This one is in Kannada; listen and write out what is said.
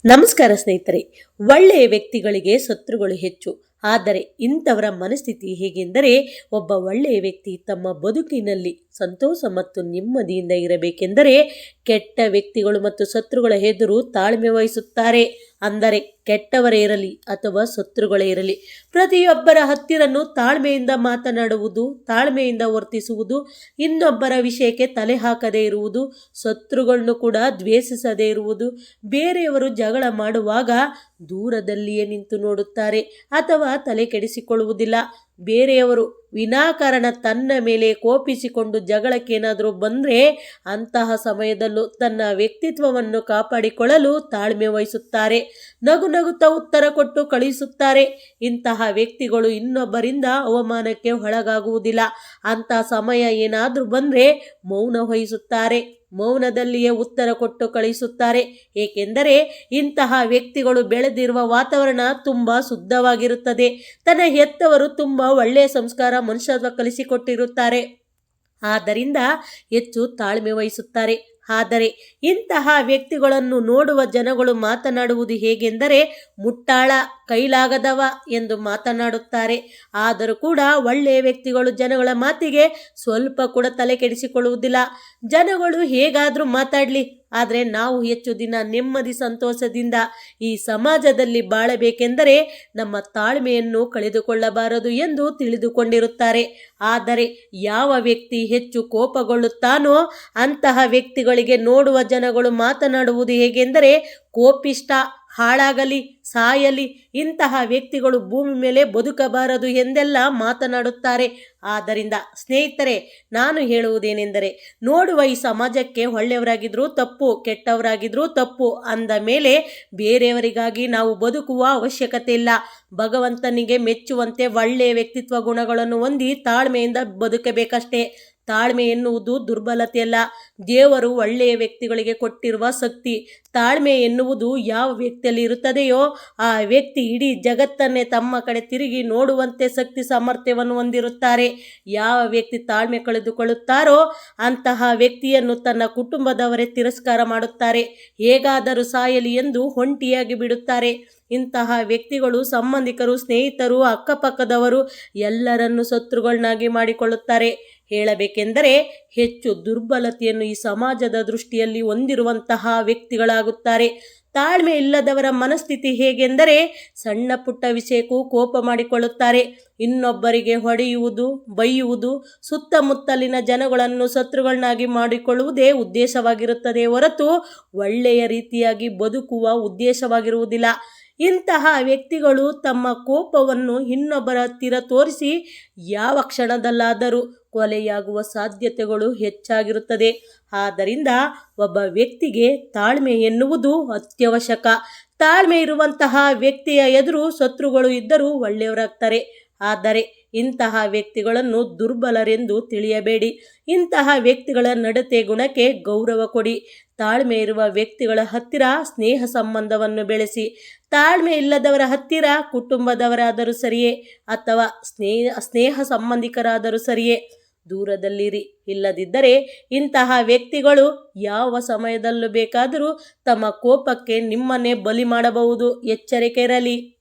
ನಮಸ್ಕಾರ ಸ್ನೇಹಿತರೆ. ಒಳ್ಳೆಯ ವ್ಯಕ್ತಿಗಳಿಗೆ ಶತ್ರುಗಳು ಹೆಚ್ಚು. ಆದರೆ ಇಂಥವರ ಮನಸ್ಥಿತಿ ಹೇಗೆಂದರೆ, ಒಬ್ಬ ಒಳ್ಳೆಯ ವ್ಯಕ್ತಿ ತಮ್ಮ ಬದುಕಿನಲ್ಲಿ ಸಂತೋಷ ಮತ್ತು ನೆಮ್ಮದಿಯಿಂದ ಇರಬೇಕೆಂದರೆ ಕೆಟ್ಟ ವ್ಯಕ್ತಿಗಳು ಮತ್ತು ಶತ್ರುಗಳ ಎದುರು ತಾಳ್ಮೆ ವಹಿಸುತ್ತಾರೆ. ಅಂದರೆ ಕೆಟ್ಟವರೇ ಇರಲಿ ಅಥವಾ ಶತ್ರುಗಳೇ ಇರಲಿ, ಪ್ರತಿಯೊಬ್ಬರ ಹತ್ತಿರನೂ ತಾಳ್ಮೆಯಿಂದ ಮಾತನಾಡುವುದು, ತಾಳ್ಮೆಯಿಂದ ವರ್ತಿಸುವುದು, ಇನ್ನೊಬ್ಬರ ವಿಷಯಕ್ಕೆ ತಲೆ ಹಾಕದೇ ಇರುವುದು, ಶತ್ರುಗಳನ್ನು ಕೂಡ ದ್ವೇಷಿಸದೇ ಇರುವುದು, ಬೇರೆಯವರು ಜಗಳ ಮಾಡುವಾಗ ದೂರದಲ್ಲಿಯೇ ನಿಂತು ನೋಡುತ್ತಾರೆ ಅಥವಾ ತಲೆ ಕೆಡಿಸಿಕೊಳ್ಳುವುದಿಲ್ಲ. ಬೇರೆಯವರು ವಿನಾಕಾರಣ ತನ್ನ ಮೇಲೆ ಕೋಪಿಸಿಕೊಂಡು ಜಗಳಕ್ಕೇನಾದರೂ ಬಂದರೆ ಅಂತಹ ಸಮಯದಲ್ಲೂ ತನ್ನ ವ್ಯಕ್ತಿತ್ವವನ್ನು ಕಾಪಾಡಿಕೊಳ್ಳಲು ತಾಳ್ಮೆ ವಹಿಸುತ್ತಾರೆ. ನಗು ನಗುತ್ತಾ ಉತ್ತರ ಕೊಟ್ಟು ಕಳುಹಿಸುತ್ತಾರೆ. ಇಂತಹ ವ್ಯಕ್ತಿಗಳು ಇನ್ನೊಬ್ಬರಿಂದ ಅವಮಾನಕ್ಕೆ ಒಳಗಾಗುವುದಿಲ್ಲ. ಅಂತಹ ಸಮಯ ಏನಾದರೂ ಬಂದರೆ ಮೌನ ವಹಿಸುತ್ತಾರೆ. ಮೌನದಲ್ಲಿಯೇ ಉತ್ತರ ಕೊಟ್ಟು ಕಳುಹಿಸುತ್ತಾರೆ. ಏಕೆಂದರೆ ಇಂತಹ ವ್ಯಕ್ತಿಗಳು ಬೆಳೆದಿರುವ ವಾತಾವರಣ ತುಂಬ ಶುದ್ಧವಾಗಿರುತ್ತದೆ. ತನ್ನ ಹೆತ್ತವರು ತುಂಬ ಒಳ್ಳೆಯ ಸಂಸ್ಕಾರ ಮನುಷ್ಯತ್ವ ಕಲಿಸಿಕೊಟ್ಟಿರುತ್ತಾರೆ. ಆದ್ದರಿಂದ ಹೆಚ್ಚು ತಾಳ್ಮೆ ವಹಿಸುತ್ತಾರೆ. ಆದರೆ ಇಂತಹ ವ್ಯಕ್ತಿಗಳನ್ನು ನೋಡುವ ಜನಗಳು ಮಾತನಾಡುವುದು ಹೇಗೆಂದರೆ, ಮುಟ್ಟಾಳ, ಕೈಲಾಗದವ ಎಂದು ಮಾತನಾಡುತ್ತಾರೆ. ಆದರೂ ಕೂಡ ಒಳ್ಳೆಯ ವ್ಯಕ್ತಿಗಳು ಜನಗಳ ಮಾತಿಗೆ ಸ್ವಲ್ಪ ಕೂಡ ತಲೆ ಕೆಡಿಸಿಕೊಳ್ಳುವುದಿಲ್ಲ. ಜನಗಳು ಹೇಗಾದರೂ ಮಾತಾಡಲಿ, ಆದರೆ ನಾವು ಹೆಚ್ಚು ದಿನ ನೆಮ್ಮದಿ ಸಂತೋಷದಿಂದ ಈ ಸಮಾಜದಲ್ಲಿ ಬಾಳಬೇಕೆಂದರೆ ನಮ್ಮ ತಾಳ್ಮೆಯನ್ನು ಕಳೆದುಕೊಳ್ಳಬಾರದು ಎಂದು ತಿಳಿದುಕೊಂಡಿರುತ್ತಾರೆ. ಆದರೆ ಯಾವ ವ್ಯಕ್ತಿ ಹೆಚ್ಚು ಕೋಪಗೊಳ್ಳುತ್ತಾನೋ ಅಂತಹ ವ್ಯಕ್ತಿಗಳಿಗೆ ನೋಡುವ ಜನಗಳು ಮಾತನಾಡುವುದು ಹೇಗೆಂದರೆ, ಕೋಪಿಷ್ಟ, ಹಾಳಾಗಲಿ, ಸಾಯಲಿ, ಇಂತಹ ವ್ಯಕ್ತಿಗಳು ಭೂಮಿ ಮೇಲೆ ಬದುಕಬಾರದು ಎಂದೆಲ್ಲ ಮಾತನಾಡುತ್ತಾರೆ. ಆದ್ದರಿಂದ ಸ್ನೇಹಿತರೆ, ನಾನು ಹೇಳುವುದೇನೆಂದರೆ, ನೋಡುವ ಈ ಸಮಾಜಕ್ಕೆ ಒಳ್ಳೆಯವರಾಗಿದ್ರೂ ತಪ್ಪು, ಕೆಟ್ಟವರಾಗಿದ್ರೂ ತಪ್ಪು ಅಂದ ಮೇಲೆ ಬೇರೆಯವರಿಗಾಗಿ ನಾವು ಬದುಕುವ ಅವಶ್ಯಕತೆ ಇಲ್ಲ. ಭಗವಂತನಿಗೆ ಮೆಚ್ಚುವಂತೆ ಒಳ್ಳೆಯ ವ್ಯಕ್ತಿತ್ವ ಗುಣಗಳನ್ನು ಹೊಂದಿ ತಾಳ್ಮೆಯಿಂದ ಬದುಕಬೇಕಷ್ಟೇ. ತಾಳ್ಮೆ ಎನ್ನುವುದು ದುರ್ಬಲತೆಯಲ್ಲ, ದೇವರು ಒಳ್ಳೆಯ ವ್ಯಕ್ತಿಗಳಿಗೆ ಕೊಟ್ಟಿರುವ ಶಕ್ತಿ. ತಾಳ್ಮೆ ಎನ್ನುವುದು ಯಾವ ವ್ಯಕ್ತಿಯಲ್ಲಿ ಇರುತ್ತದೆಯೋ ಆ ವ್ಯಕ್ತಿ ಇಡೀ ಜಗತ್ತನ್ನೇ ತಮ್ಮ ಕಡೆ ತಿರುಗಿ ನೋಡುವಂತೆ ಶಕ್ತಿ ಸಾಮರ್ಥ್ಯವನ್ನು ಹೊಂದಿರುತ್ತಾರೆ. ಯಾವ ವ್ಯಕ್ತಿ ತಾಳ್ಮೆ ಕಳೆದುಕೊಳ್ಳುತ್ತಾರೋ ಅಂತಹ ವ್ಯಕ್ತಿಯನ್ನು ತನ್ನ ಕುಟುಂಬದವರೇ ತಿರಸ್ಕಾರ ಮಾಡುತ್ತಾರೆ. ಹೇಗಾದರೂ ಸಾಯಲಿ ಎಂದು ಒಂಟಿಯಾಗಿ ಬಿಡುತ್ತಾರೆ. ಇಂತಹ ವ್ಯಕ್ತಿಗಳು ಸಂಬಂಧಿಕರು, ಸ್ನೇಹಿತರು, ಅಕ್ಕಪಕ್ಕದವರು ಎಲ್ಲರನ್ನು ಶತ್ರುಗಳನ್ನಾಗಿ ಮಾಡಿಕೊಳ್ಳುತ್ತಾರೆ. ಹೇಳಬೇಕೆಂದರೆ ಹೆಚ್ಚು ದುರ್ಬಲತೆಯನ್ನು ಈ ಸಮಾಜದ ದೃಷ್ಟಿಯಲ್ಲಿ ಹೊಂದಿರುವಂತಹ ವ್ಯಕ್ತಿಗಳಾಗುತ್ತಾರೆ. ತಾಳ್ಮೆ ಇಲ್ಲದವರ ಮನಸ್ಥಿತಿ ಹೇಗೆಂದರೆ, ಸಣ್ಣ ಪುಟ್ಟ ವಿಷಯಕ್ಕೂ ಕೋಪ ಮಾಡಿಕೊಳ್ಳುತ್ತಾರೆ. ಇನ್ನೊಬ್ಬರಿಗೆ ಹೊಡೆಯುವುದು, ಬೈಯುವುದು, ಸುತ್ತಮುತ್ತಲಿನ ಜನಗಳನ್ನು ಶತ್ರುಗಳನ್ನಾಗಿ ಮಾಡಿಕೊಳ್ಳುವುದೇ ಉದ್ದೇಶವಾಗಿರುತ್ತದೆ ಹೊರತು ಒಳ್ಳೆಯ ರೀತಿಯಾಗಿ ಬದುಕುವ ಉದ್ದೇಶವಾಗಿರುವುದಿಲ್ಲ. ಇಂತಹ ವ್ಯಕ್ತಿಗಳು ತಮ್ಮ ಕೋಪವನ್ನು ಇನ್ನೊಬ್ಬರ ಹತ್ತಿರ ತೋರಿಸಿ ಯಾವ ಕ್ಷಣದಲ್ಲಾದರೂ ಕೊಲೆಯಾಗುವ ಸಾಧ್ಯತೆಗಳು ಹೆಚ್ಚಾಗಿರುತ್ತದೆ. ಆದ್ದರಿಂದ ಒಬ್ಬ ವ್ಯಕ್ತಿಗೆ ತಾಳ್ಮೆ ಎನ್ನುವುದು ಅತ್ಯವಶ್ಯಕ. ತಾಳ್ಮೆ ಇರುವಂತಹ ವ್ಯಕ್ತಿಯ ಎದುರು ಶತ್ರುಗಳು ಇದ್ದರೂ ಒಳ್ಳೆಯವರಾಗ್ತಾರೆ. ಆದರೆ ಇಂತಹ ವ್ಯಕ್ತಿಗಳನ್ನು ದುರ್ಬಲರೆಂದು ತಿಳಿಯಬೇಡಿ. ಇಂತಹ ವ್ಯಕ್ತಿಗಳ ನಡತೆ ಗುಣಕ್ಕೆ ಗೌರವ ಕೊಡಿ. ತಾಳ್ಮೆ ಇರುವ ವ್ಯಕ್ತಿಗಳ ಹತ್ತಿರ ಸ್ನೇಹ ಸಂಬಂಧವನ್ನು ಬೆಳೆಸಿ. ತಾಳ್ಮೆ ಇಲ್ಲದವರ ಹತ್ತಿರ ಕುಟುಂಬದವರಾದರೂ ಸರಿಯೇ ಅಥವಾ ಸ್ನೇಹ ಸಂಬಂಧಿಕರಾದರೂ ಸರಿಯೇ ದೂರದಲ್ಲಿರಿ. ಇಲ್ಲದಿದ್ದರೆ ಇಂತಹ ವ್ಯಕ್ತಿಗಳು ಯಾವ ಸಮಯದಲ್ಲೂ ಬೇಕಾದರೂ ತಮ್ಮ ಕೋಪಕ್ಕೆ ನಿಮ್ಮನ್ನೇ ಬಲಿ ಮಾಡಬಹುದು. ಎಚ್ಚರಿಕೆ ಇರಲಿ.